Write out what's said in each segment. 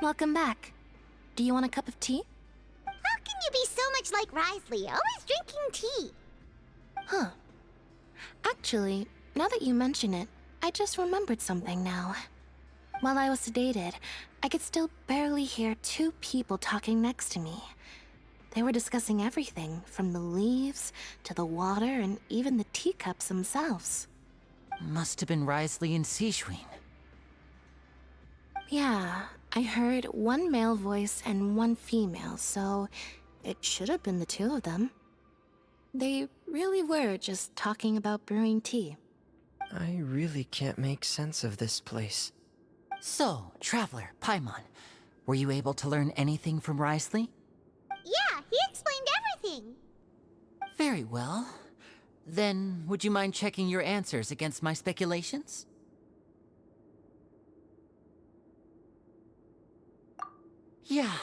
Welcome back. Do you want a cup of tea? How can you be so much like Risley, always drinking tea? Huh. Actually, now that you mention it, I just remembered something now. While I was sedated, I could still barely hear two people talking next to me. They were discussing everything, from the leaves to the water and even the teacups themselves. Must have been Risley and Sijun. Yeah, I heard one male voice and one female, so it should have been the two of them. They really were just talking about brewing tea. I really can't make sense of this place. So, Traveler, Paimon, were you able to learn anything from Risley? Yeah, he explained everything. Very well. Then, would you mind checking your answers against my speculations? Yeah,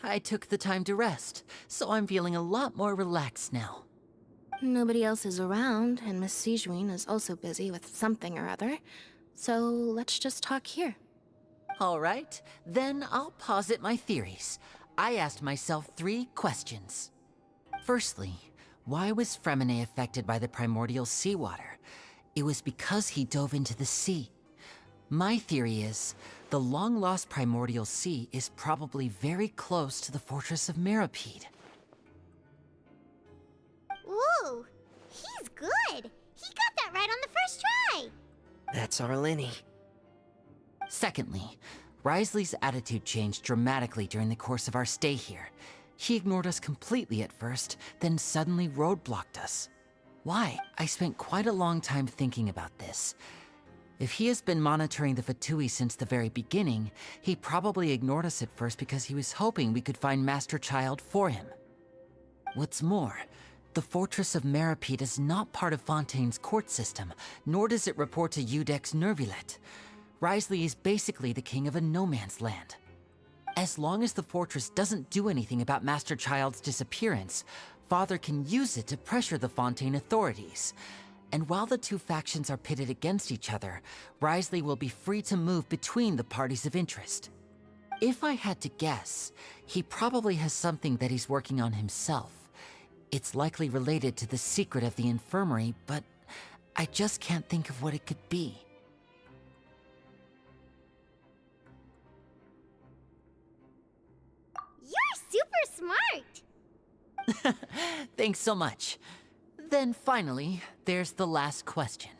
I took the time to rest, so I'm feeling a lot more relaxed now. Nobody else is around, and Miss Sijun is also busy with something or other, so let's just talk here. All right, then I'll posit my theories. I asked myself 3 questions. Firstly, why was Fremine affected by the primordial seawater? It was because he dove into the sea. My theory is, the long-lost primordial sea is probably very close to the fortress of Meripede. Ooh, he's good. He got that right on the first try. That's our Linny. Secondly, Risley's attitude changed dramatically during the course of our stay here. He ignored us completely at first, then suddenly roadblocked us. Why? I spent quite a long time thinking about this. If he has been monitoring the Fatui since the very beginning, he probably ignored us at first because he was hoping we could find Master Child for him. What's more, the Fortress of Meripede is not part of Fontaine's court system, nor does it report to Udex Nervulet. Risley is basically the king of a no-man's land. As long as the fortress doesn't do anything about Master Child's disappearance, Father can use it to pressure the Fontaine authorities. And while the two factions are pitted against each other, Risley will be free to move between the parties of interest. If I had to guess, he probably has something that he's working on himself. It's likely related to the secret of the infirmary, but I just can't think of what it could be. You're super smart. Thanks so much. Then finally, there's the last question.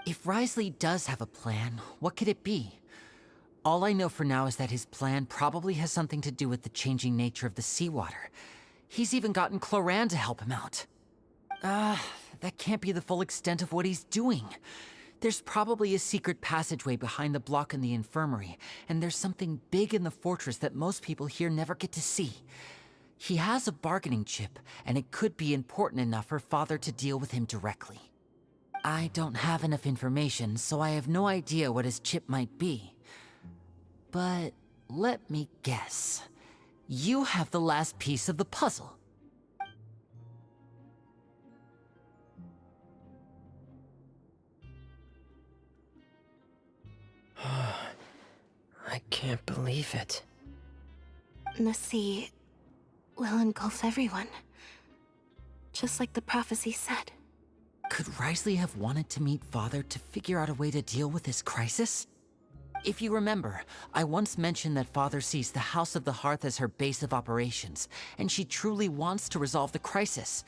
If Risley does have a plan, what could it be? All I know for now is that his plan probably has something to do with the changing nature of the seawater. He's even gotten Cloran to help him out. That can't be the full extent of what he's doing. There's probably a secret passageway behind the block in the infirmary, and there's something big in the fortress that most people here never get to see. He has a bargaining chip, and it could be important enough for Father to deal with him directly. I don't have enough information, so I have no idea what his chip might be. But let me guess. You have the last piece of the puzzle. I can't believe it. The sea will engulf everyone, just like the prophecy said. Could Risley have wanted to meet Father to figure out a way to deal with this crisis? If you remember, I once mentioned that Father sees the House of the Hearth as her base of operations, and she truly wants to resolve the crisis.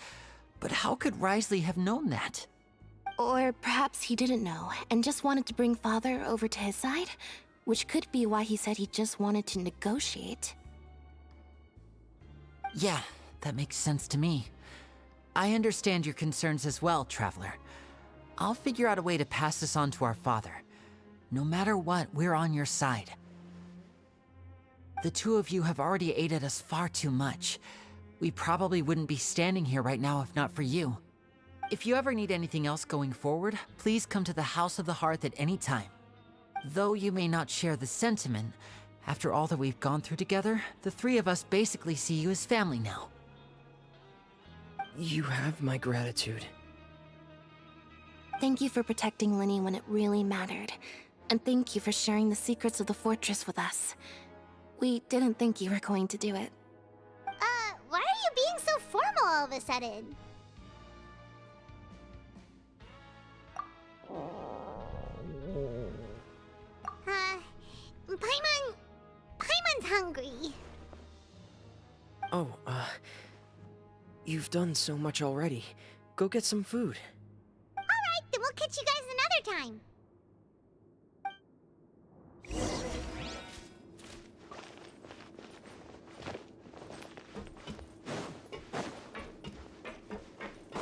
But how could Risley have known that? Or perhaps he didn't know, and just wanted to bring Father over to his side? Which could be why he said he just wanted to negotiate. Yeah, that makes sense to me. I understand your concerns as well, Traveler. I'll figure out a way to pass this on to our father. No matter what, we're on your side. The two of you have already aided us far too much. We probably wouldn't be standing here right now if not for you. If you ever need anything else going forward, please come to the House of the Hearth at any time. Though you may not share the sentiment, after all that we've gone through together, the three of us basically see you as family now. You have my gratitude. Thank you for protecting Linny when it really mattered. And thank you for sharing the secrets of the fortress with us. We didn't think you were going to do it. Why are you being so formal all of a sudden? Paimon's hungry. Oh, you've done so much already. Go get some food. Alright, then we'll catch you guys another time.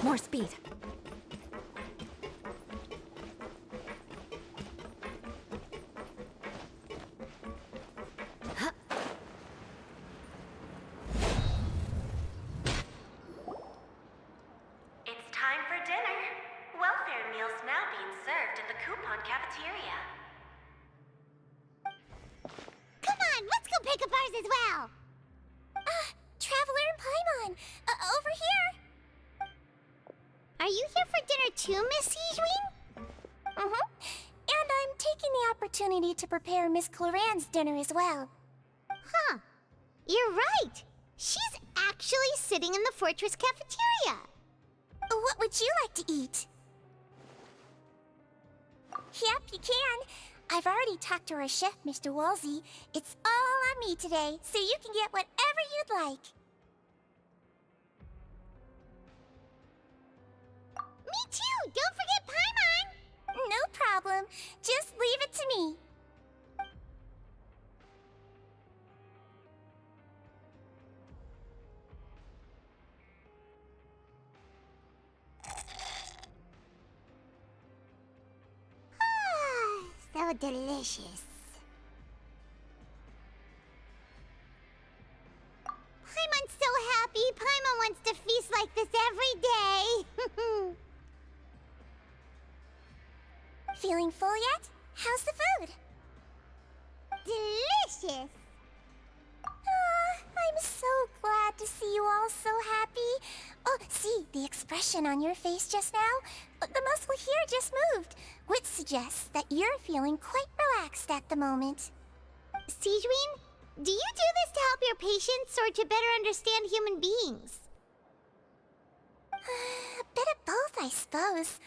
More speed. It's time for dinner. Welfare meals now being served in the coupon cafeteria. Come on, let's go pick up ours as well. Traveler and Paimon, over here. Are you here for dinner too, Miss Sijwin? And I'm taking the opportunity to prepare Miss Cloran's dinner as well. Huh. You're right. She's actually sitting in the fortress cafeteria. What would you like to eat? Yep, you can. I've already talked to our chef, Mr. Wolsey. It's all on me today, so you can get whatever you'd like. Me too! Don't forget Paimon! No problem. Just leave it to me. So delicious. Paimon's so happy. Paimon wants to feast like this every day. Feeling full yet? How's the food? Delicious. I'm so glad to see you all so happy. Oh, see, the expression on your face just now? The muscle here just moved, which suggests that you're feeling quite relaxed at the moment. Sijwin, do you do this to help your patients or to better understand human beings? A bit of both, I suppose.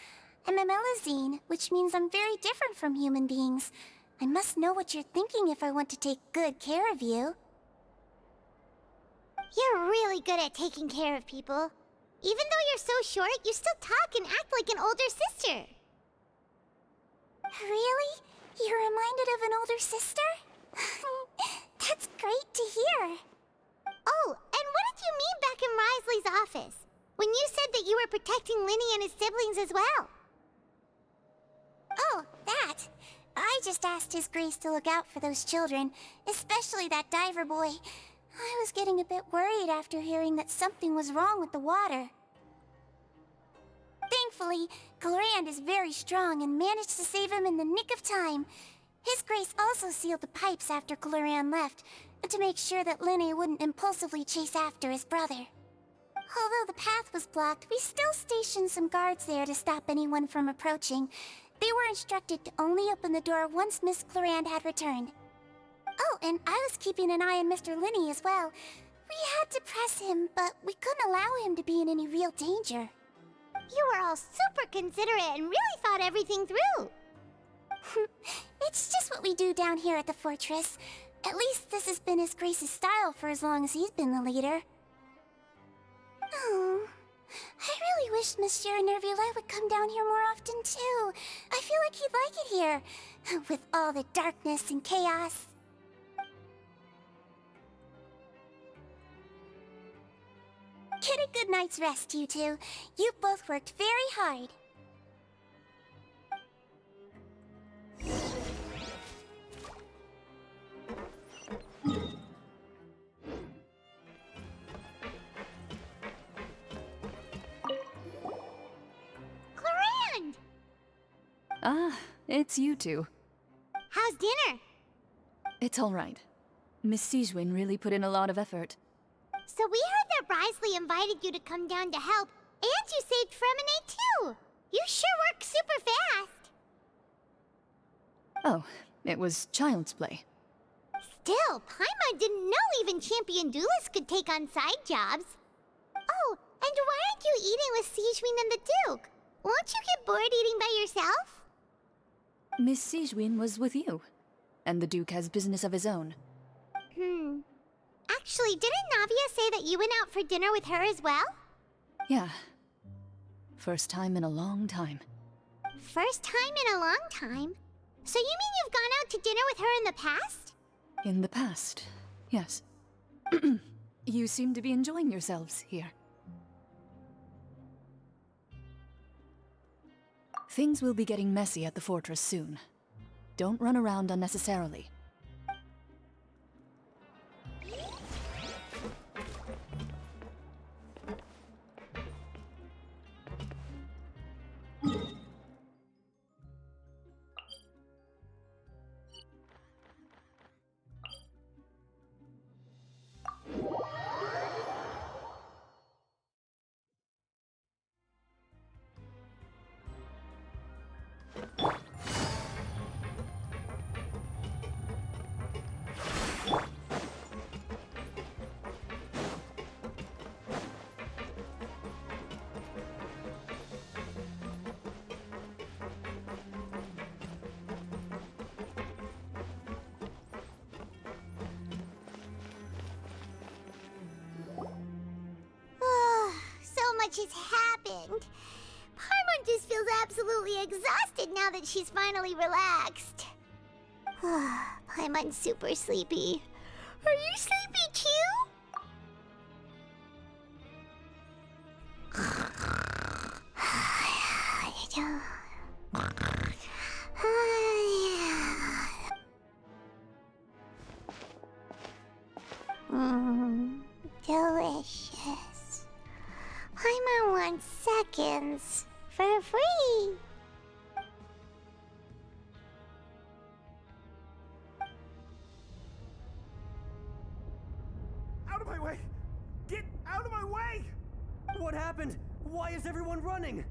I'm a Melazine, which means I'm very different from human beings. I must know what you're thinking if I want to take good care of you. You're really good at taking care of people. Even though you're so short, you still talk and act like an older sister. Really? You're reminded of an older sister? That's great to hear. Oh, and what did you mean back in Risley's office? When you said that you were protecting Linny and his siblings as well? Oh, that. I just asked His Grace to look out for those children, especially that diver boy. I was getting a bit worried after hearing that something was wrong with the water. Thankfully, Clorand is very strong and managed to save him in the nick of time. His Grace also sealed the pipes after Clorand left, to make sure that Linny wouldn't impulsively chase after his brother. Although the path was blocked, we still stationed some guards there to stop anyone from approaching. They were instructed to only open the door once Miss Clorand had returned. Oh, and I was keeping an eye on Mr. Linny as well. We had to press him, but we couldn't allow him to be in any real danger. You were all super considerate and really thought everything through. It's just what we do down here at the fortress. At least this has been His Grace's style for as long as he's been the leader. Oh, I really wish Monsieur Nervula would come down here more often too. I feel like he'd like it here, with all the darkness and chaos. Get a good night's rest, you two. You've both worked very hard. Clorand! Ah, it's you two. How's dinner? It's all right. Miss Sijwin really put in a lot of effort. So we heard that Risley invited you to come down to help, and you saved Fremine too! You sure work super fast! Oh, it was child's play. Still, Paimon didn't know even champion duelists could take on side jobs. Oh, and why aren't you eating with Sijwin and the Duke? Won't you get bored eating by yourself? Miss Sijwin was with you, and the Duke has business of his own. Actually, didn't Navia say that you went out for dinner with her as well? Yeah. First time in a long time. First time in a long time? So you mean you've gone out to dinner with her in the past? In the past, yes. You seem to be enjoying yourselves here. Things will be getting messy at the fortress soon. Don't run around unnecessarily. So much has happened. Paimon just feels absolutely exhausted now that she's finally relaxed. Paimon's super sleepy. Are you sleepy too? Delicious. Paimon wants seconds for free. Out of my way! Get out of my way! What happened? Why is everyone running?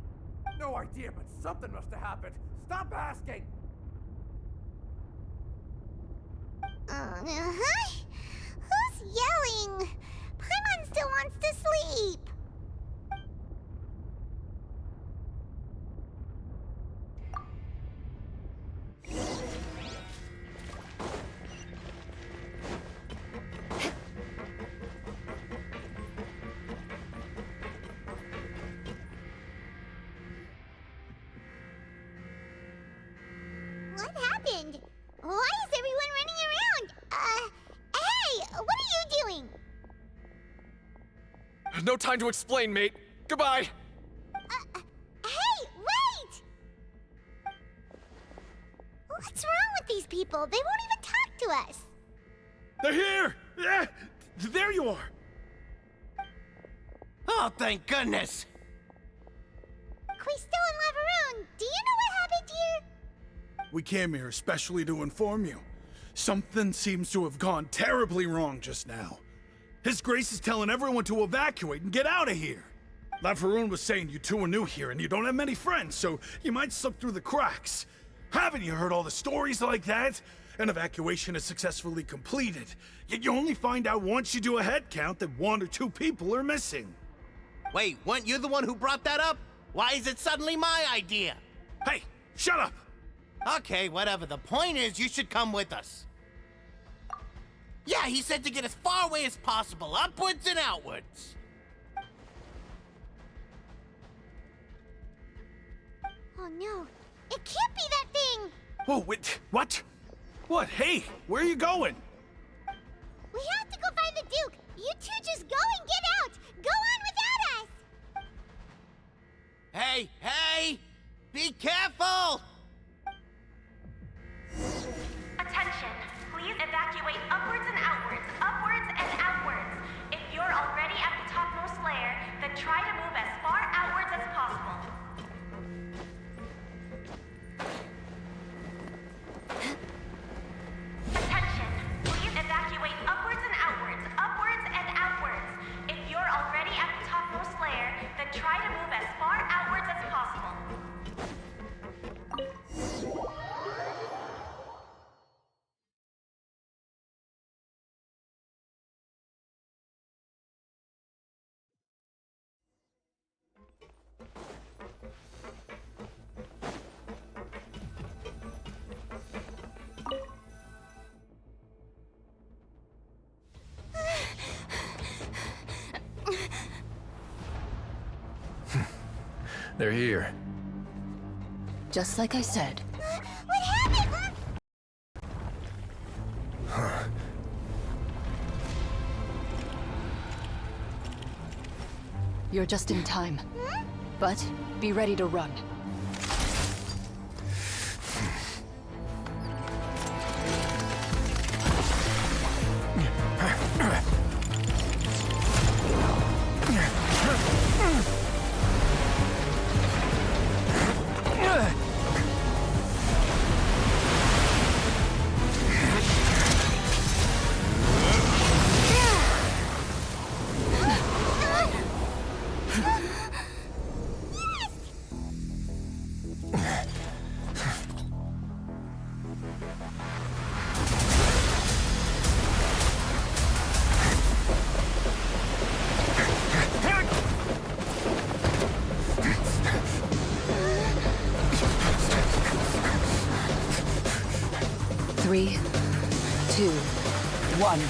No idea, but something must have happened. Stop asking! Who's yelling? Paimon still wants to sleep. What happened? Why is everyone running around? Hey, what are you doing? No time to explain, mate. Goodbye! Hey, wait! What's wrong with these people? They won't even talk to us. They're here! Yeah, there you are! Oh, thank goodness! Quisto and Laveroon, do you know what happened here? We came here especially to inform you. Something seems to have gone terribly wrong just now. His Grace is telling everyone to evacuate and get out of here. Laveroon was saying you two are new here and you don't have many friends, so you might slip through the cracks. Haven't you heard all the stories like that? An evacuation is successfully completed, yet you only find out once you do a head count that 1 or 2 people are missing. Wait, weren't you the one who brought that up? Why is it suddenly my idea? Hey, shut up! Okay, whatever. The point is, you should come with us. Yeah, he said to get as far away as possible, upwards and outwards. Oh no, it can't be that thing! Whoa, wait, what? What? Hey, where are you going? We have to go find the Duke! You two just go and get out! Go on without us! Hey, hey! Be careful! Attention, please evacuate upwards and outwards, upwards and outwards. If you're already at the topmost layer, then try to move as far outwards as possible. Attention, please evacuate upwards and outwards, upwards and outwards. If you're already at the topmost layer, then try to move as far outwards as possible. They're here. Just like I said. What happened? You're just in time. But be ready to run. Three, two, one.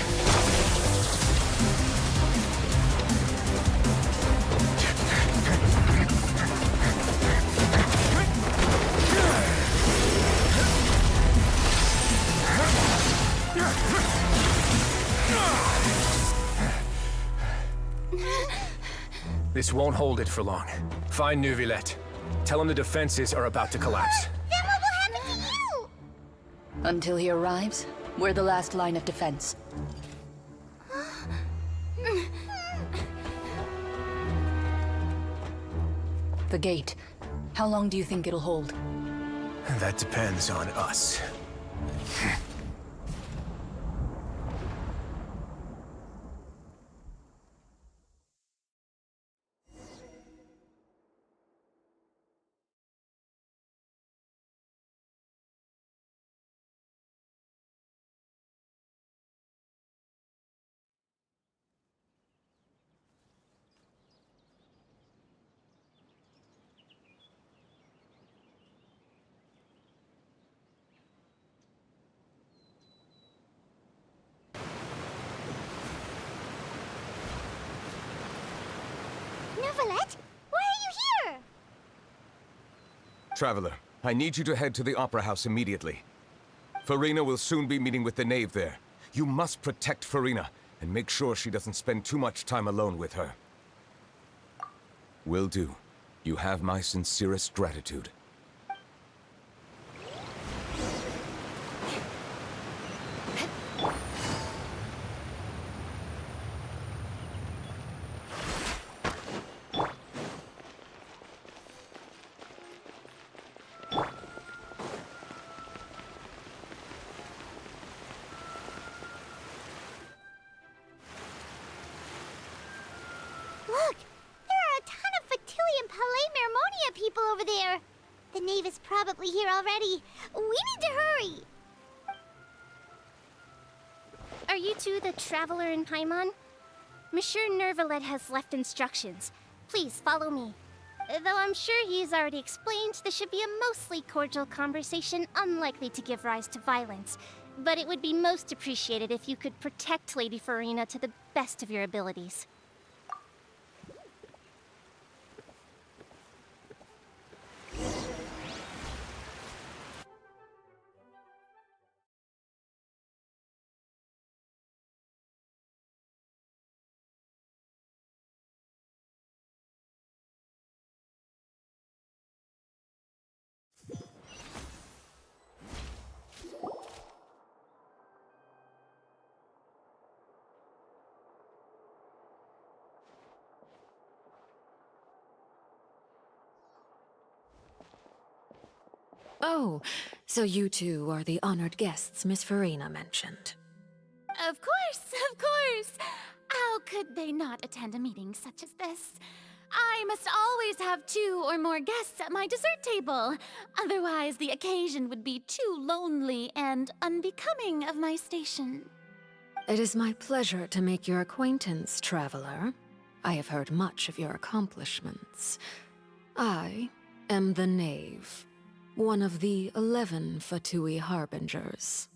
This won't hold it for long. Find Neuvillette. Tell him the defenses are about to collapse. Then what will happen to you? Until he arrives, we're the last line of defense. The gate. How long do you think it'll hold? That depends on us. Neuvillette, why are you here? Traveler, I need you to head to the Opera House immediately. Farina will soon be meeting with the Knave there. You must protect Farina, and make sure she doesn't spend too much time alone with her. Will do. You have my sincerest gratitude. Look! There are a ton of Fatilian Palais Mermonia people over there! The Knave is probably here already. We need to hurry! Are you two the traveler in Paimon? Monsieur Neuvillette has left instructions. Please follow me. Though I'm sure he's already explained, this should be a mostly cordial conversation, unlikely to give rise to violence. But it would be most appreciated if you could protect Lady Farina to the best of your abilities. Oh, so you two are the honored guests Miss Farina mentioned. Of course, of course! How could they not attend a meeting such as this? I must always have 2 or more guests at my dessert table. Otherwise, the occasion would be too lonely and unbecoming of my station. It is my pleasure to make your acquaintance, traveler. I have heard much of your accomplishments. I am the Knave, one of the 11 Fatui Harbingers.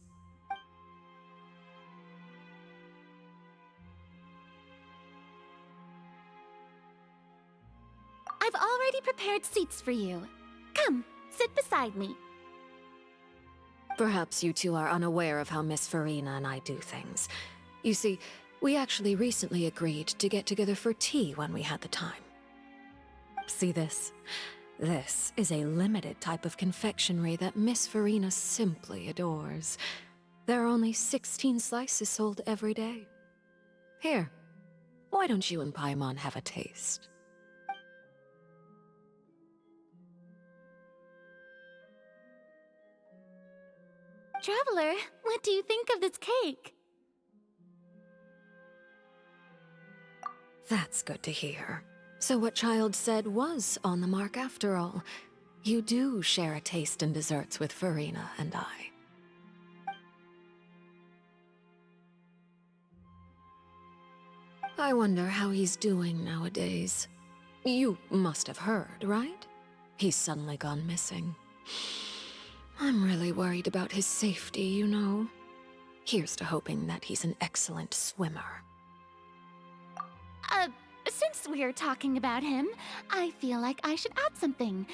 I've already prepared seats for you. Come, sit beside me. Perhaps you two are unaware of how Miss Farina and I do things. You see, we actually recently agreed to get together for tea when we had the time. See this? This is a limited type of confectionery that Miss Farina simply adores. There are only 16 slices sold every day. Here, why don't you and Paimon have a taste? Traveler, what do you think of this cake? That's good to hear. So what Child said was on the mark after all. You do share a taste in desserts with Farina and I. I wonder how he's doing nowadays. You must have heard, right? He's suddenly gone missing. I'm really worried about his safety, you know. Here's to hoping that he's an excellent swimmer. Since we're talking about him, I feel like I should add something.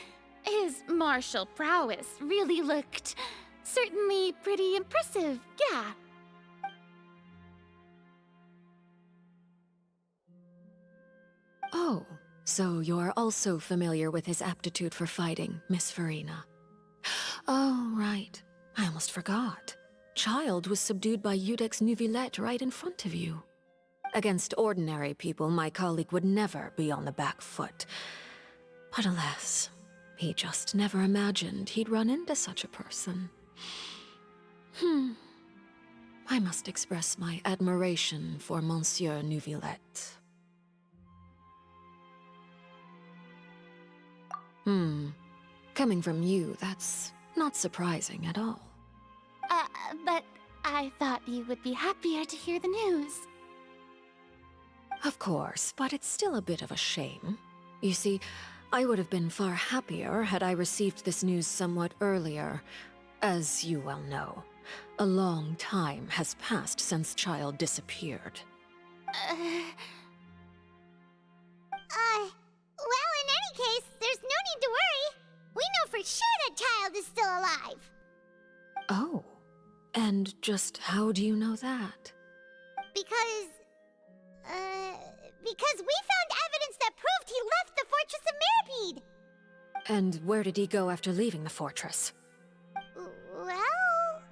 His martial prowess really looked certainly pretty impressive, yeah. Oh, so you're also familiar with his aptitude for fighting, Miss Farina. Oh, right. I almost forgot. Child was subdued by Udex Neuvillette right in front of you. Against ordinary people, my colleague would never be on the back foot. But alas, he just never imagined he'd run into such a person. I must express my admiration for Monsieur Neuvillette. Coming from you, that's not surprising at all. But I thought you would be happier to hear the news. Of course, but it's still a bit of a shame. You see, I would have been far happier had I received this news somewhat earlier. As you well know, a long time has passed since Child disappeared. Well, in any case, there's no need to worry. We know for sure that Child is still alive. Oh, and just how do you know that? Because we found evidence that proved he left the Fortress of Mirapede. And where did he go after leaving the fortress? Well...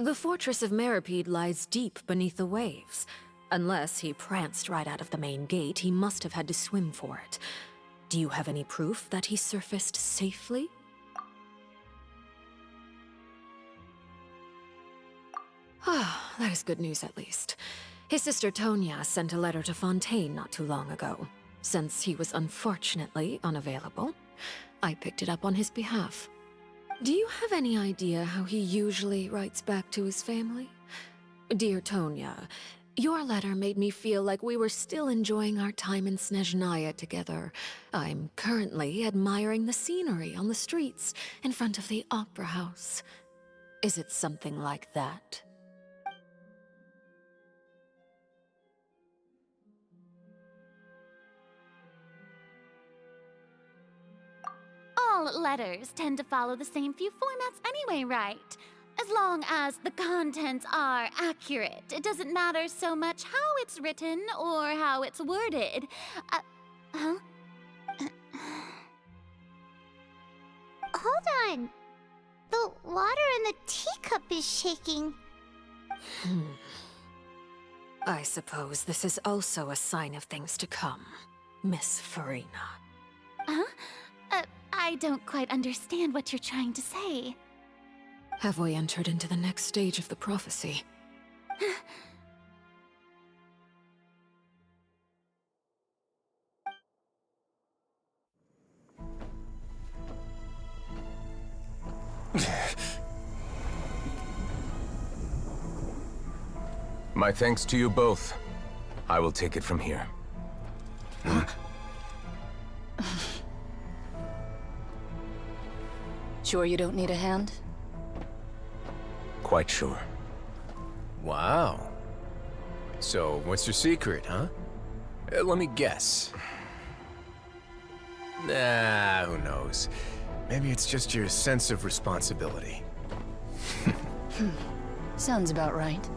The Fortress of Mirapede lies deep beneath the waves. Unless he pranced right out of the main gate, he must have had to swim for it. Do you have any proof that he surfaced safely? Ah, that is good news at least. His sister Tonya sent a letter to Fontaine not too long ago. Since he was unfortunately unavailable, I picked it up on his behalf. Do you have any idea how he usually writes back to his family? Dear Tonya, your letter made me feel like we were still enjoying our time in Snezhnaya together. I'm currently admiring the scenery on the streets in front of the opera house. Is it something like that? All letters tend to follow the same few formats anyway, right? As long as the contents are accurate, it doesn't matter so much how it's written or how it's worded. Huh? Hold on. The water in the teacup is shaking. I suppose this is also a sign of things to come, Miss Farina. Huh? I don't quite understand what you're trying to say. Have we entered into the next stage of the prophecy? My thanks to you both. I will take it from here. Sure you don't need a hand? Quite sure. Wow. So, what's your secret, huh? Let me guess. Nah, who knows? Maybe it's just your sense of responsibility. Sounds about right.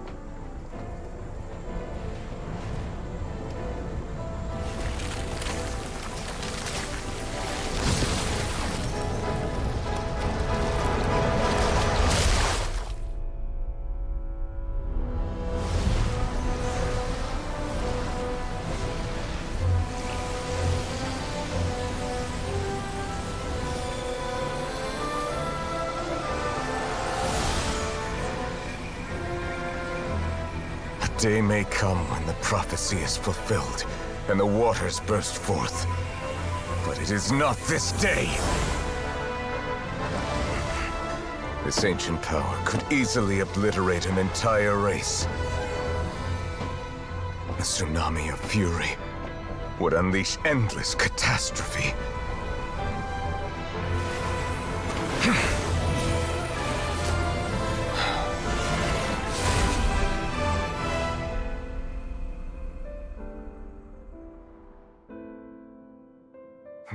Day may come when the prophecy is fulfilled, and the waters burst forth. But it is not this day! This ancient power could easily obliterate an entire race. A tsunami of fury would unleash endless catastrophe.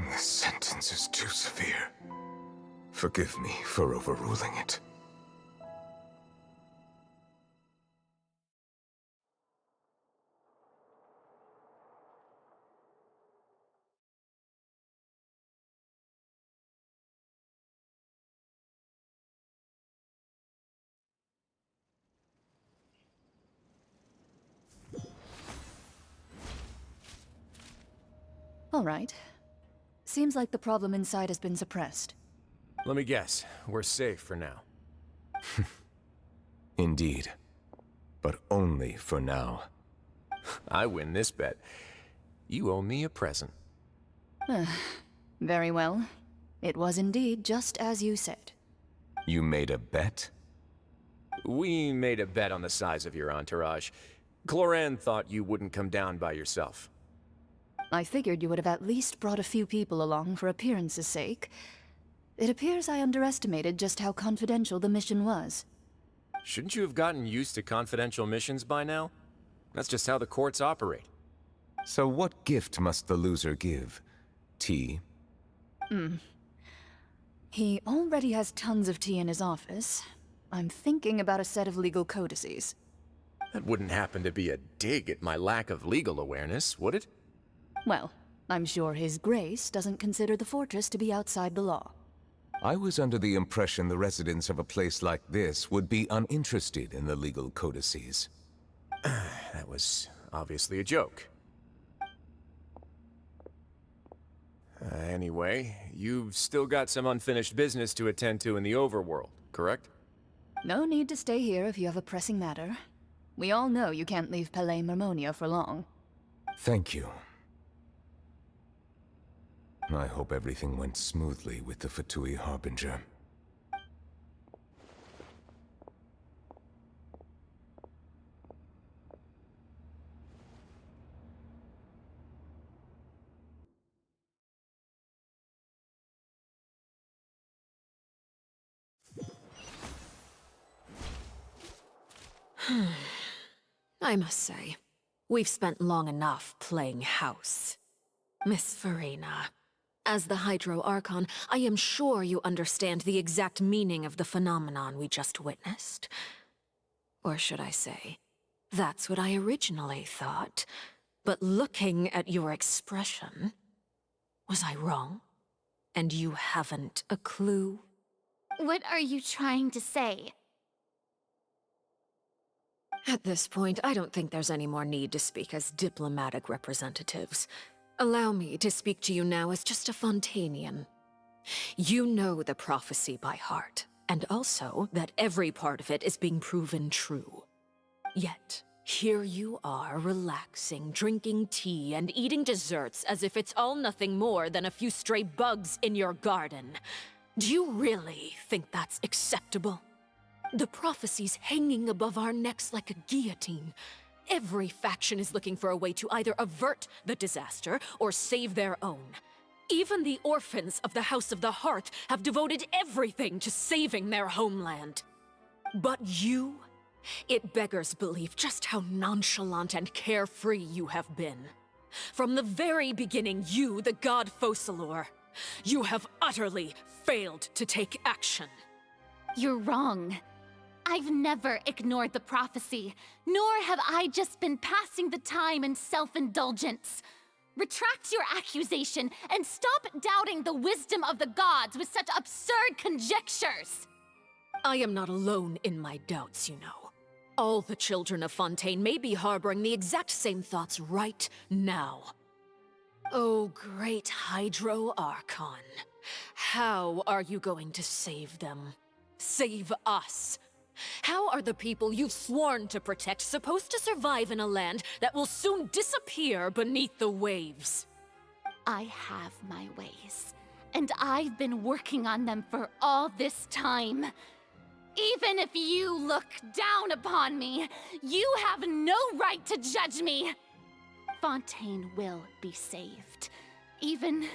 This sentence is too severe. Forgive me for overruling it. All right. Seems like the problem inside has been suppressed. Let me guess, we're safe for now. Indeed. But only for now. I win this bet. You owe me a present. Very well. It was indeed just as you said. You made a bet? We made a bet on the size of your entourage. Cloran thought you wouldn't come down by yourself. I figured you would have at least brought a few people along for appearance's sake. It appears I underestimated just how confidential the mission was. Shouldn't you have gotten used to confidential missions by now? That's just how the courts operate. So what gift must the loser give? Tea? He already has tons of tea in his office. I'm thinking about a set of legal codices. That wouldn't happen to be a dig at my lack of legal awareness, would it? Well, I'm sure His Grace doesn't consider the fortress to be outside the law. I was under the impression the residents of a place like this would be uninterested in the legal codices. That was obviously a joke. Anyway, you've still got some unfinished business to attend to in the overworld, correct? No need to stay here if you have a pressing matter. We all know you can't leave Palais Mermonia for long. Thank you. I hope everything went smoothly with the Fatui Harbinger. I must say, we've spent long enough playing house. Miss Farina, as the Hydro Archon, I am sure you understand the exact meaning of the phenomenon we just witnessed. Or should I say, that's what I originally thought. But looking at your expression, was I wrong? And you haven't a clue? What are you trying to say? At this point, I don't think there's any more need to speak as diplomatic representatives. Allow me to speak to you now as just a Fontanian. You know the prophecy by heart, and also that every part of it is being proven true. Yet, here you are relaxing, drinking tea, and eating desserts as if it's all nothing more than a few stray bugs in your garden. Do you really think that's acceptable? The prophecy's hanging above our necks like a guillotine. Every faction is looking for a way to either avert the disaster or save their own. Even the orphans of the House of the Hearth have devoted everything to saving their homeland. But you It beggars belief just how nonchalant and carefree you have been. From the very beginning, you, the god Focalor, you have utterly failed to take action. You're wrong. I've never ignored the prophecy, nor have I just been passing the time in self-indulgence. Retract your accusation and stop doubting the wisdom of the gods with such absurd conjectures! I am not alone in my doubts, you know. All the children of Fontaine may be harboring the exact same thoughts right now. Oh, great Hydro Archon. How are you going to save them? Save us? How are the people you've sworn to protect supposed to survive in a land that will soon disappear beneath the waves? I have my ways, and I've been working on them for all this time. Even if you look down upon me, you have no right to judge me! Fontaine will be saved. Even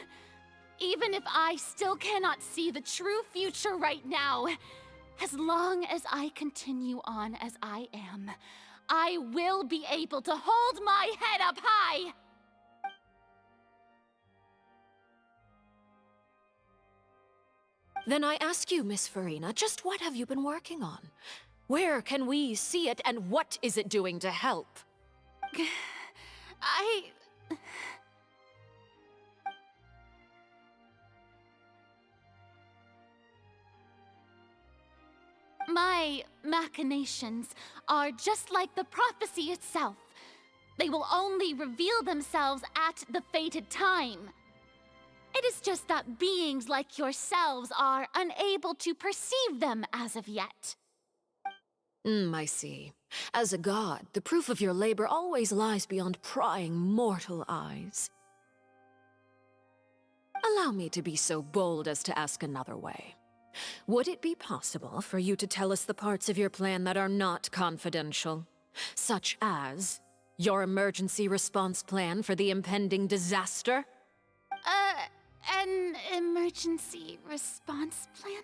if I still cannot see the true future right now, as long as I continue on as I am, I will be able to hold my head up high! Then I ask you, Miss Farina, just what have you been working on? Where can we see it, and what is it doing to help? My machinations are just like the prophecy itself. They will only reveal themselves at the fated time. It is just that beings like yourselves are unable to perceive them as of yet. I see. As a god, the proof of your labor always lies beyond prying mortal eyes. Allow me to be so bold as to ask another way. Would it be possible for you to tell us the parts of your plan that are not confidential? Such as your emergency response plan for the impending disaster? An emergency response plan?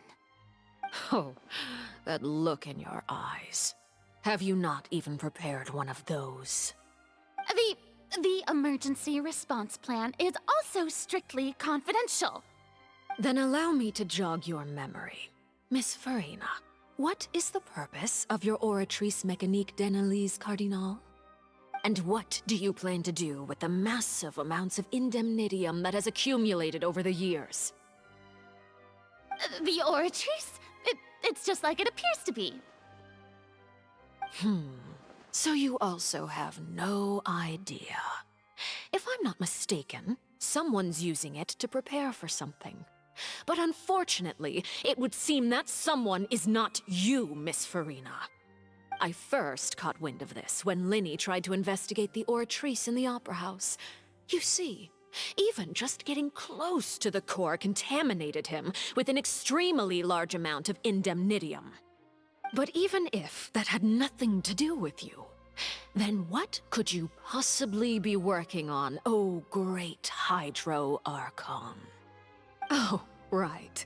Oh, that look in your eyes. Have you not even prepared one of those? The emergency response plan is also strictly confidential. Then allow me to jog your memory. Miss Farina, what is the purpose of your Oratrice Mécanique d'Analyse Cardinal? And what do you plan to do with the massive amounts of indemnitium that has accumulated over the years? The Oratrice? It's just like it appears to be. So you also have no idea. If I'm not mistaken, someone's using it to prepare for something. But unfortunately, it would seem that someone is not you, Miss Farina. I first caught wind of this when Linny tried to investigate the Oratrice in the Opera House. You see, even just getting close to the core contaminated him with an extremely large amount of indemnitium. But even if that had nothing to do with you, then what could you possibly be working on, oh great Hydro Archon? Oh, right.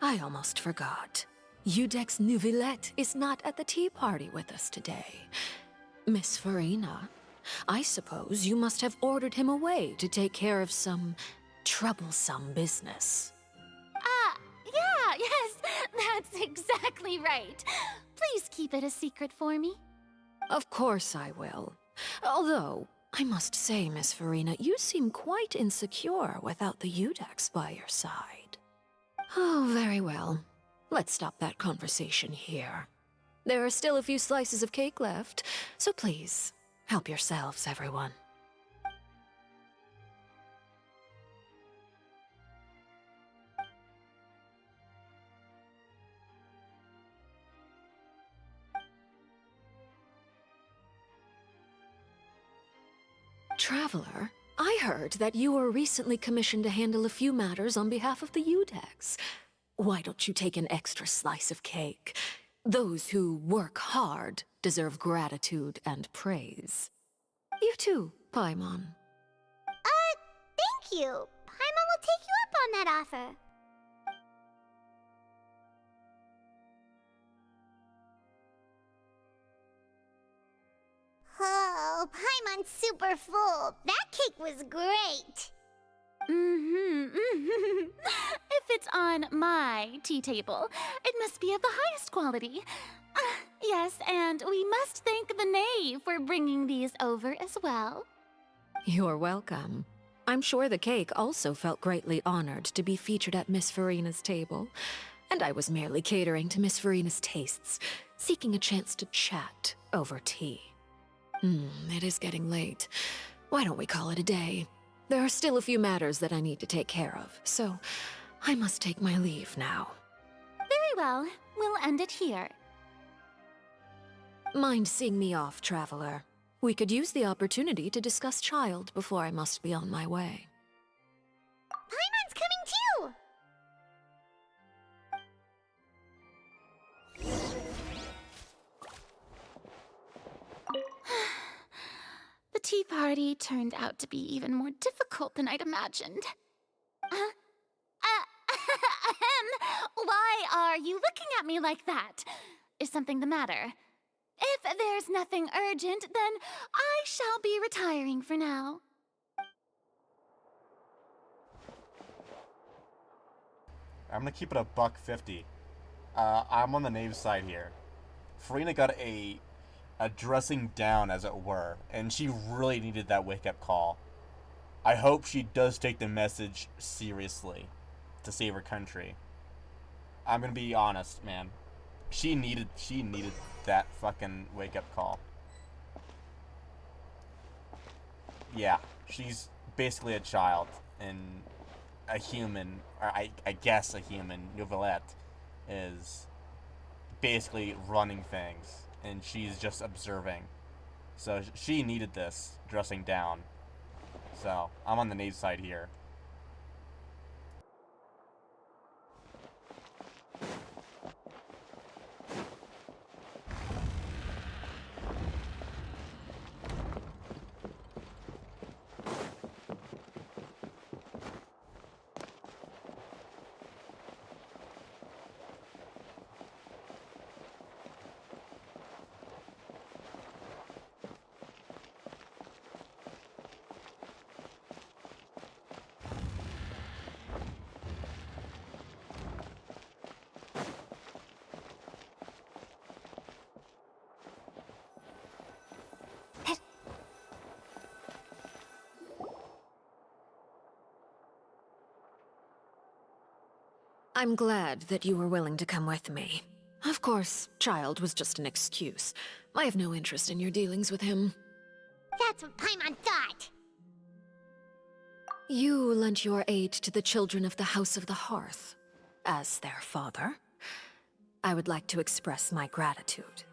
I almost forgot. Udex Neuvillette is not at the tea party with us today. Miss Farina, I suppose you must have ordered him away to take care of some troublesome business. Yeah, yes, that's exactly right. Please keep it a secret for me. Of course I will. Although, I must say, Miss Farina, you seem quite insecure without the Udex by your side. Oh, very well. Let's stop that conversation here. There are still a few slices of cake left, so please, help yourselves, everyone. Traveler, I heard that you were recently commissioned to handle a few matters on behalf of the Udex. Why don't you take an extra slice of cake? Those who work hard deserve gratitude and praise. You too, Paimon. Thank you. Paimon will take you up on that offer. and super full. That cake was great. If it's on my tea table, it must be of the highest quality. Yes, and we must thank the Knave for bringing these over as well. You're welcome. I'm sure the cake also felt greatly honored to be featured at Miss Farina's table, and I was merely catering to Miss Farina's tastes, seeking a chance to chat over tea. It is getting late. Why don't we call it a day? There are still a few matters that I need to take care of, so I must take my leave now. Very well. We'll end it here. Mind seeing me off, traveler? We could use the opportunity to discuss Child before I must be on my way. Paimon's coming too! The tea party turned out to be even more difficult than I'd imagined. Why are you looking at me like that? Is something the matter? If there's nothing urgent, then I shall be retiring for now. I'm gonna keep it a $1.50. I'm on the Knave side here. Farina got a dressing down, as it were, and she really needed that wake-up call. I hope she does take the message seriously to save her country. I'm gonna be honest, man. She needed that fucking wake-up call. Yeah, she's basically a child, and a human, or I guess a human, Nouvellette, is basically running things, and she's just observing. So she needed this dressing down. So I'm on the Knave side here. I'm glad that you were willing to come with me. Of course, Child was just an excuse. I have no interest in your dealings with him. That's what Paimon thought! You lent your aid to the children of the House of the Hearth. As their father, I would like to express my gratitude.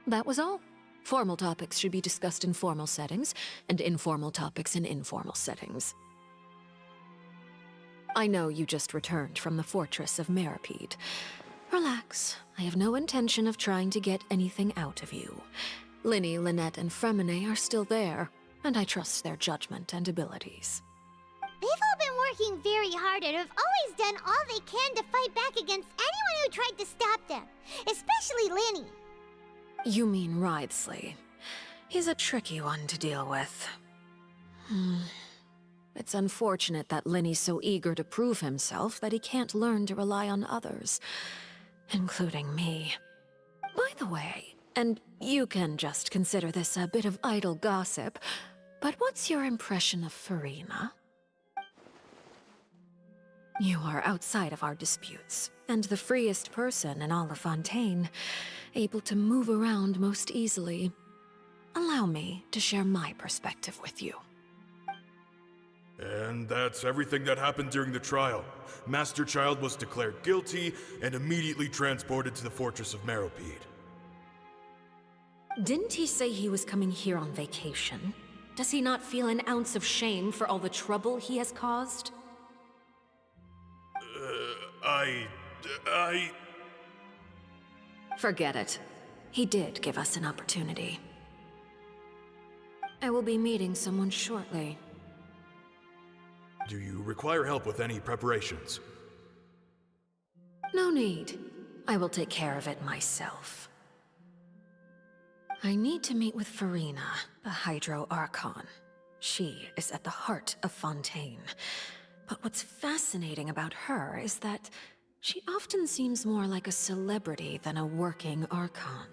That was all. Formal topics should be discussed in formal settings, and informal topics in informal settings. I know you just returned from the fortress of Meripede. Relax. I have no intention of trying to get anything out of you. Linny, Lynette, and Fremine are still there, and I trust their judgment and abilities. They've all been working very hard and have always done all they can to fight back against anyone who tried to stop them, especially Linny. You mean Wriothesley. He's a tricky one to deal with. It's unfortunate that Linny's so eager to prove himself that he can't learn to rely on others, including me. By the way, and you can just consider this a bit of idle gossip, but what's your impression of Farina? You are outside of our disputes, and the freest person in all of Fontaine, able to move around most easily. Allow me to share my perspective with you. And that's everything that happened during the trial. Master Child was declared guilty and immediately transported to the Fortress of Meripede. Didn't he say he was coming here on vacation? Does he not feel an ounce of shame for all the trouble he has caused? Forget it. He did give us an opportunity. I will be meeting someone shortly. Do you require help with any preparations? No need. I will take care of it myself. I need to meet with Farina, the Hydro Archon. She is at the heart of Fontaine. But what's fascinating about her is that she often seems more like a celebrity than a working Archon.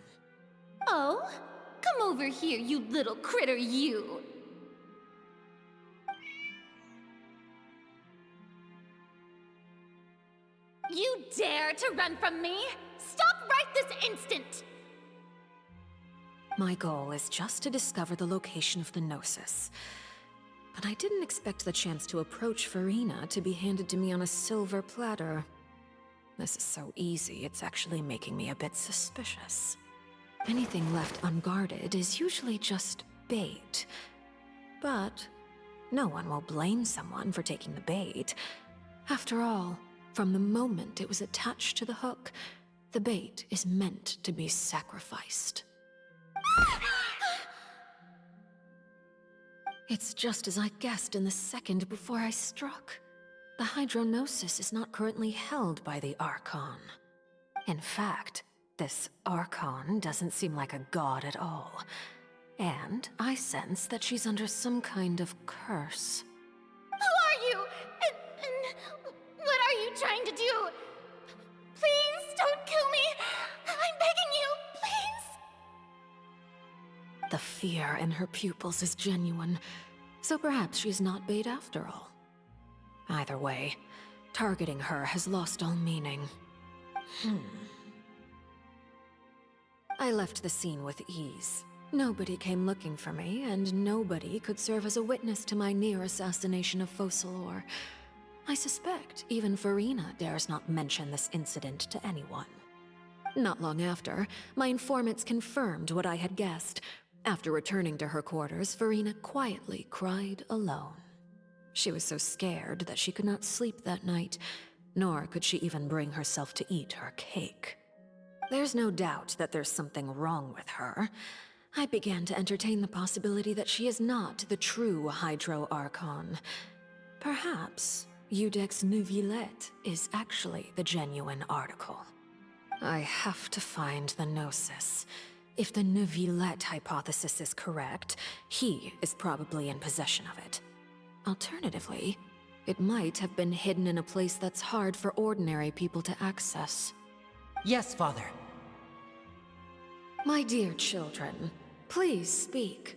Oh? Come over here, you little critter, you! You dare to run from me? Stop right this instant! My goal is just to discover the location of the Gnosis. But I didn't expect the chance to approach Farina to be handed to me on a silver platter. This is so easy, it's actually making me a bit suspicious. Anything left unguarded is usually just bait. But no one will blame someone for taking the bait. After all, from the moment it was attached to the hook, the bait is meant to be sacrificed. It's just as I guessed in the second before I struck. The Hydronosis is not currently held by the Archon. In fact, this Archon doesn't seem like a god at all. And I sense that she's under some kind of curse. Who are you? And what are you trying to do? Please don't kill me! I'm begging you, please! The fear in her pupils is genuine, so perhaps she's not bait after all. Either way, targeting her has lost all meaning. I left the scene with ease. Nobody came looking for me, and nobody could serve as a witness to my near assassination of Focalor. I suspect even Farina dares not mention this incident to anyone. Not long after, my informants confirmed what I had guessed. After returning to her quarters, Farina quietly cried alone. She was so scared that she could not sleep that night, nor could she even bring herself to eat her cake. There's no doubt that there's something wrong with her. I began to entertain the possibility that she is not the true Hydro Archon. Perhaps Iudex Neuvillette is actually the genuine article. I have to find the Gnosis. If the Neuvillette hypothesis is correct, he is probably in possession of it. Alternatively, it might have been hidden in a place that's hard for ordinary people to access. Yes, Father. My dear children, please speak.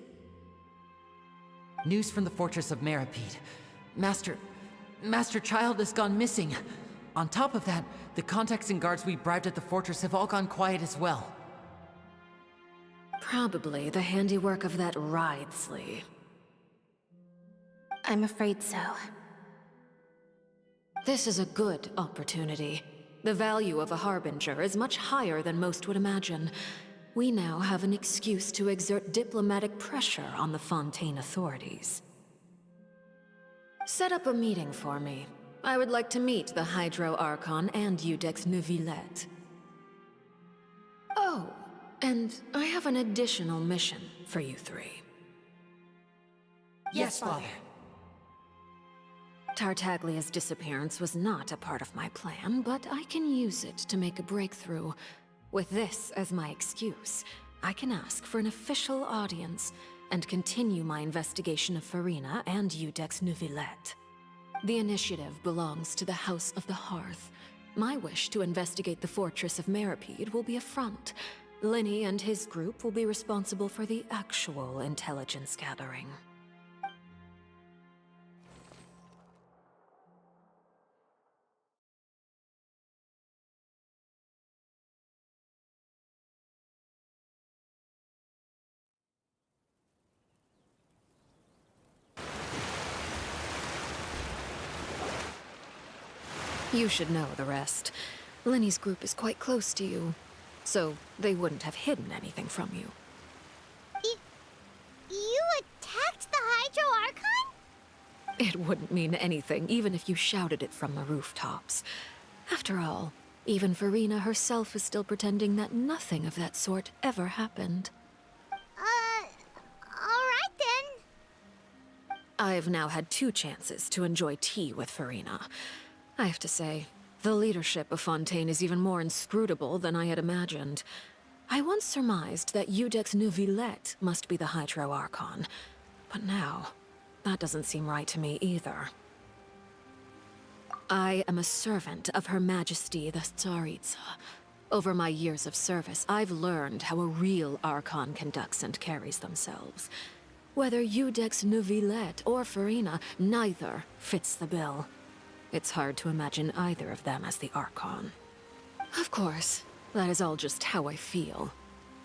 News from the fortress of Meripede. Master Child has gone missing. On top of that, the contacts and guards we bribed at the fortress have all gone quiet as well. Probably the handiwork of that Wriothesley. I'm afraid so. This is a good opportunity. The value of a Harbinger is much higher than most would imagine. We now have an excuse to exert diplomatic pressure on the Fontaine authorities. Set up a meeting for me. I would like to meet the Hydro Archon and Iudex Neuvillette. Oh, and I have an additional mission for you three. Yes, Father. Tartaglia's disappearance was not a part of my plan, but I can use it to make a breakthrough. With this as my excuse, I can ask for an official audience and continue my investigation of Farina and Iudex Neuvillette. The initiative belongs to the House of the Hearth. My wish to investigate the fortress of Meripede will be a front. Linny and his group will be responsible for the actual intelligence gathering. You should know the rest. Linny's group is quite close to you, so they wouldn't have hidden anything from you. You attacked the Hydro Archon? It wouldn't mean anything, even if you shouted it from the rooftops. After all, even Farina herself is still pretending that nothing of that sort ever happened. Alright then. I've now had 2 chances to enjoy tea with Farina. I have to say, The leadership of Fontaine is even more inscrutable than I had imagined. I once surmised that Iudex Neuvillette must be the Hydro Archon, but now, that doesn't seem right to me either. I am a servant of Her Majesty the Tsaritsa. Over my years of service, I've learned how a real Archon conducts and carries themselves. Whether Iudex Neuvillette or Farina, neither fits the bill. It's hard to imagine either of them as the Archon. Of course, that is all just how I feel.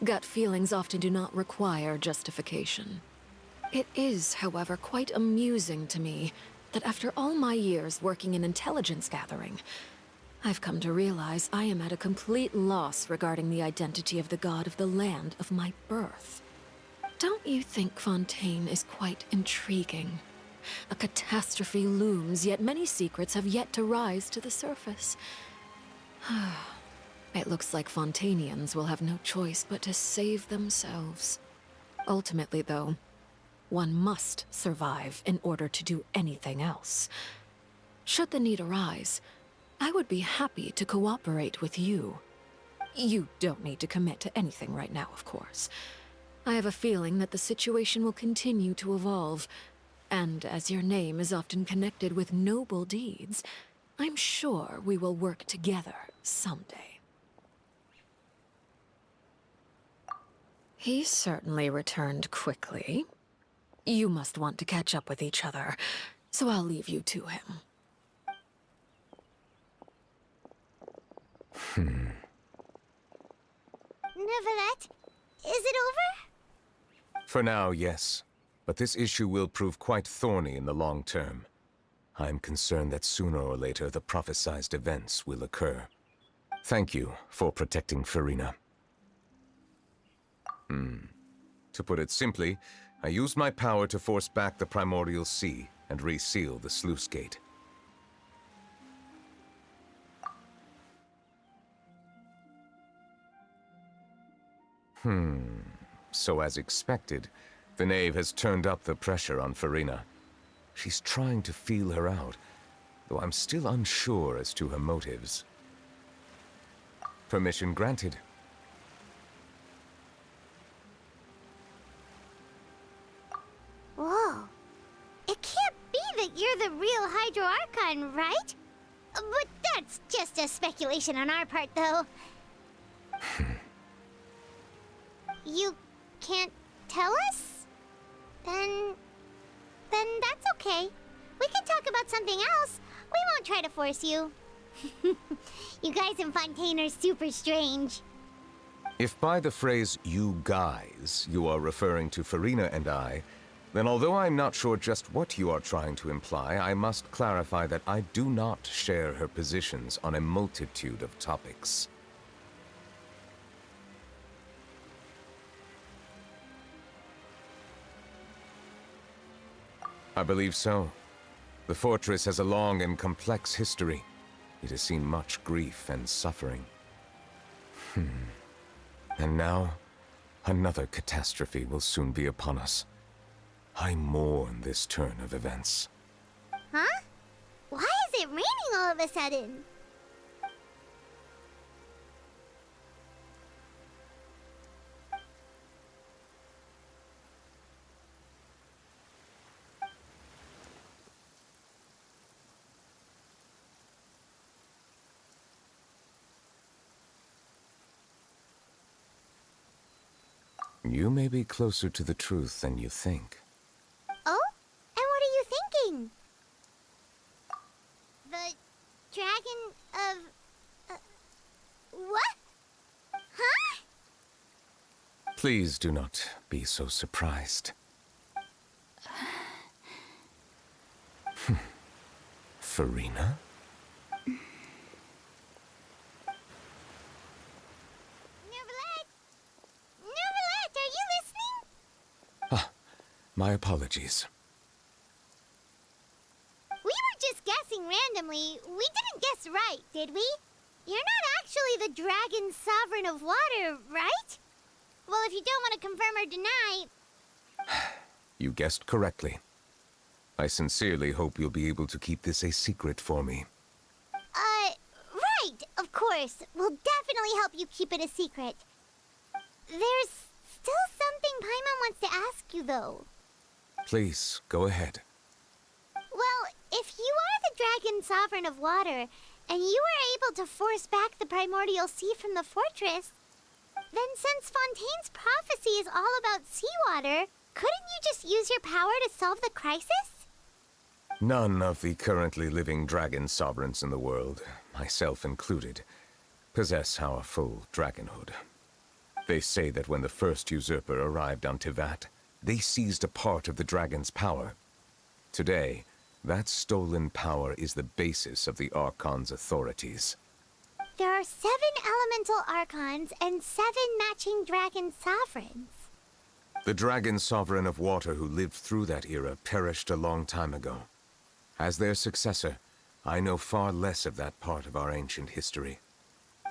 Gut feelings often do not require justification. It is, however, quite amusing to me that after all my years working in intelligence gathering, I've come to realize I am at a complete loss regarding the identity of the god of the land of my birth. Don't you think Fontaine is quite intriguing? A catastrophe looms, yet many secrets have yet to rise to the surface. It looks like Fontainians will have no choice but to save themselves. Ultimately, though, one must survive in order to do anything else. Should the need arise, I would be happy to cooperate with you. You don't need to commit to anything right now, of course. I have a feeling that the situation will continue to evolve, and as your name is often connected with noble deeds, I'm sure we will work together someday. He certainly returned quickly. You must want to catch up with each other, so I'll leave you to him. Neuvillette, is it over? For now, yes. But this issue will prove quite thorny in the long term. I'm concerned that sooner or later the prophesized events will occur. Thank you for protecting Farina. To put it simply, I used my power to force back the Primordial Sea and reseal the sluice gate. So as expected, the Knave has turned up the pressure on Farina. She's trying to feel her out, though I'm still unsure as to her motives. Permission granted. Whoa. It can't be that you're the real Hydro Archon, right? But that's just a speculation on our part, though. You can't tell us? Then that's okay. We can talk about something else. We won't try to force you. You guys in Fontaine are super strange. If by the phrase, you guys, you are referring to Farina and I, then although I'm not sure just what you are trying to imply, I must clarify that I do not share her positions on a multitude of topics. I believe so. The fortress has a long and complex history. It has seen much grief and suffering. And now, another catastrophe will soon be upon us. I mourn this turn of events. Huh? Why is it raining all of a sudden? You may be closer to the truth than you think. Oh? And what are you thinking? The dragon of... what? Huh? Please do not be so surprised. Farina? My apologies. We were just guessing randomly. We didn't guess right, did we? You're not actually the dragon's sovereign of water, right? Well, if you don't want to confirm or deny... You guessed correctly. I sincerely hope you'll be able to keep this a secret for me. course. We'll definitely help you keep it a secret. There's still something Paimon wants to ask you, though. Please, go ahead. Well, if you are the Dragon Sovereign of Water, and you were able to force back the primordial sea from the fortress, then since Fontaine's prophecy is all about seawater, couldn't you just use your power to solve the crisis? None of the currently living dragon sovereigns in the world, myself included, possess our full dragonhood. They say that when the first usurper arrived on Tivat, they seized a part of the dragon's power. Today, that stolen power is the basis of the Archon's authorities. There are 7 elemental archons and 7 matching dragon sovereigns. The dragon sovereign of water who lived through that era perished a long time ago. As their successor, I know far less of that part of our ancient history.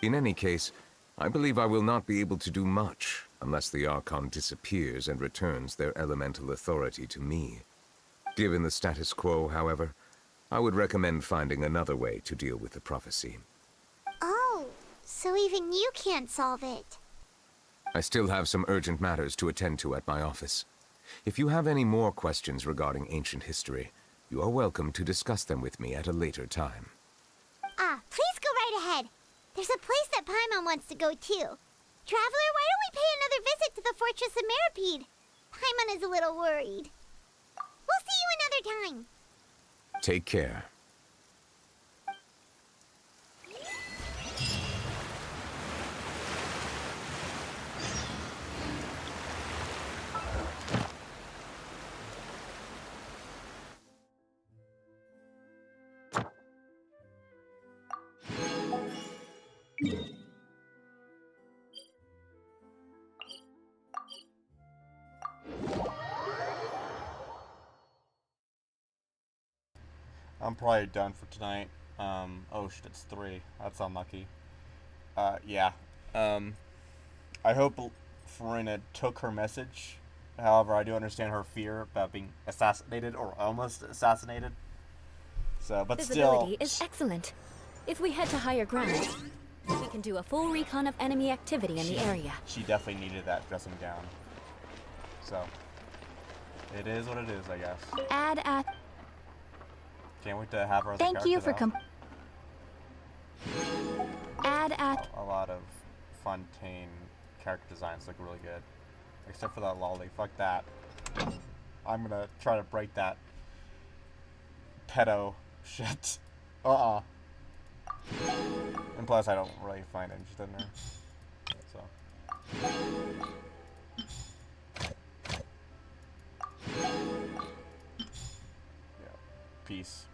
In any case, I believe I will not be able to do much unless the Archon disappears and returns their elemental authority to me. Given the status quo, however, I would recommend finding another way to deal with the prophecy. Oh, so even you can't solve it. I still have some urgent matters to attend to at my office. If you have any more questions regarding ancient history, you are welcome to discuss them with me at a later time. Ah, please go right ahead. There's a place that Paimon wants to go too. Traveler, why don't we pay another visit to the Fortress of Meripede? Paimon is a little worried. We'll see you another time. Take care. I'm probably done for tonight. Oh shit, it's 3. That's unlucky. Yeah. I hope Farina took her message. However, I do understand her fear about being assassinated or almost assassinated. So, but Visibility still, is excellent. If we head to higher ground, we can do a full recon of enemy activity in the area. She definitely needed that dressing down. So, it is what it is, I guess. Add at. Can't wait to have her as a Thank you character, for Add at. A lot of Fontaine character designs look really good. Except for that lolly. Fuck that. I'm gonna try to break that pedo shit. And plus I don't really find interested in her. So. Yeah. Peace.